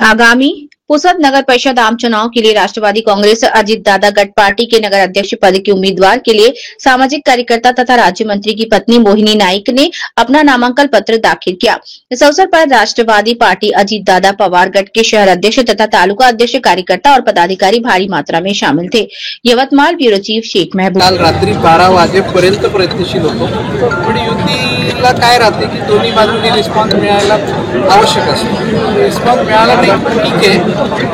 आगामी पुसद नगर परिषद आम चुनाव के लिए राष्ट्रवादी कांग्रेस अजीत दादा गढ़ पार्टी के नगर अध्यक्ष पद के उम्मीदवार के लिए सामाजिक कार्यकर्ता तथा राज्य मंत्री की पत्नी मोहिनी नाइक ने अपना नामांकन पत्र दाखिल किया। इस अवसर पर राष्ट्रवादी पार्टी अजीत दादा पवारगढ़ के शहर अध्यक्ष तथा तालुका अध्यक्ष कार्यकर्ता और पदाधिकारी भारी मात्रा में शामिल थे। यवतमाळ ब्युरो चीफ शेख महबूब। काल रात्री 12 वाजेपर्यंत प्रयत्नशील होतो, पण युतीला काय राहते की दोन्ही बाजूंनी रिस्पॉन्स मिळायला आवश्यक असतो। रिस्पॉन्स मिळाला नाही ठीक आहे,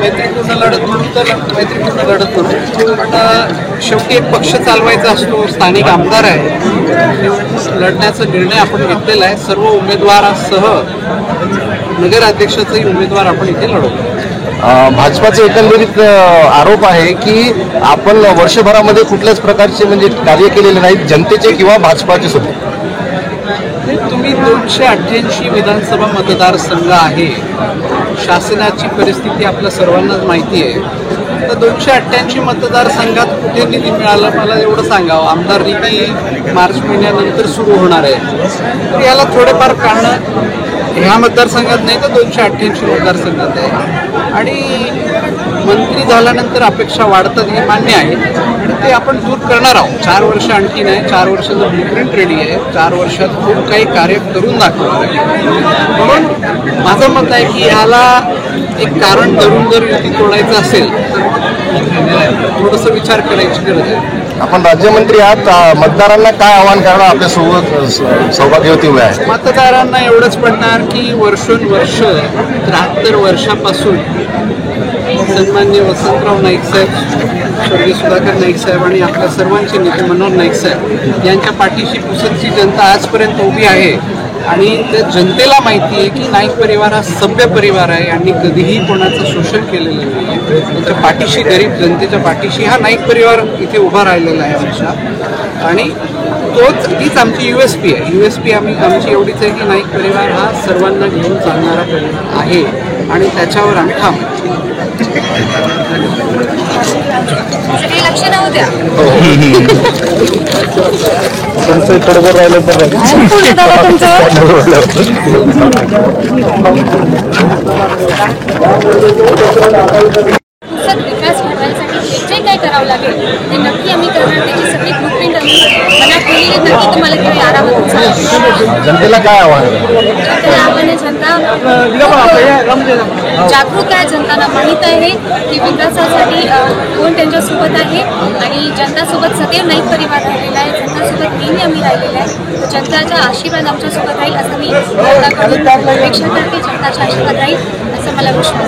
मैत्रीपूर्ण लढत म्हणून तर मैत्रीपूर्ण लढत म्हणून, पण शेवटी एक पक्ष चालवायचा असतो, स्थानिक आमदार आहे, लढण्याचा निर्णय आपण घेतलेला आहे। सर्व उमेदवारांसह नगराध्यक्षाचाही उमेदवार आपण इथे लढवतो। भाजपाचे एकंदरीत आरोप आहे की आपण वर्षभरामध्ये कुठल्याच प्रकारचे म्हणजे कार्य केलेले नाहीत जनतेचे किंवा भाजपाचे सुद्धा। तुम्ही 288 विधानसभा मतदारसंघ आहे, शासनाची परिस्थिती आपल्या सर्वांनाच माहिती आहे। तर 288 मतदारसंघात कुठे निधी मिळाला मला एवढं सांगावं। आमदार निधी मार्च महिन्यानंतर सुरू होणार आहे, तर याला थोडेफार कारणं ह्या मतदारसंघात नाही तर 288 मतदारसंघात आहे। आणि मंत्री झाल्यानंतर अपेक्षा वाढतात हे मान्य आहे, आणि ते आपण दूर करणार आहोत। 4 वर्ष आणखी नाही, 4 वर्षाचं ब्लूप्रिंट रेडी आहे, 4 वर्षात खूप काही कार्य करून दाखवणार आहे। म्हणून माझं मत आहे की ह्याला एक कारण धरून जर युती तोडायचं असेल थोडंसं विचार करायची गरज आहे। आपण राज्यमंत्री आहात, मतदारांना काय आवाहन करणार आपल्या सोबत सौभाग्य युतीमुळे आहे? मतदारांना एवढंच पडणार की वर्षोनवर्ष 73 वर्षापासून सन्माननीय वसंतराव नाईक साहेब, स्वर्गीय सुधाकर नाईक साहेब आणि आपल्या सर्वांचे नेते मनोहर नाईक साहेब यांच्या पाठीशी पुसदची जनता आजपर्यंत उभी आहे। आणि त्या जनतेला माहिती आहे की नाईक परिवार हा सभ्य परिवार आहे आणि कधीही कोणाचं शोषण केलेलं नाही आहे। त्यांच्या पाठीशी, गरीब जनतेच्या पाठीशी हा नाईक परिवार इथे उभा राहिलेला आहे हमेशा, आणि तीच आमची USP आहे। USP आमची एवढीच आहे की नाईक परिवार हा सर्वांना घेऊन चालणारा परिवार आहे आणि त्याच्यावर आम्ही ठाम। लक्ष नव्हत्या विकास घडवायसाठी जे काही करावं लागेल ते नक्की आम्ही करणार। त्याची सगळी ब्लूप्रिंट आम्ही मनात ठेवलेली, नक्की तुम्हाला काही आरामात जनतेला काय आव्हान? जनतेला आव्हान आहे, जनता जागरूक आहे, जनताला माहीत आहे की विकासासाठी कोण त्यांच्यासोबत आहे आणि जनतासोबत सदैव नाईक परिवार राहिलेला आहे। जनतासोबत नेहमी आम्ही राहिलेला आहे, तर जनताचा आशीर्वाद आमच्यासोबत राहील असं मी जनताकडून अपेक्षा करते। जनताचा आशीर्वाद राहील असं मला विश्वास आहे।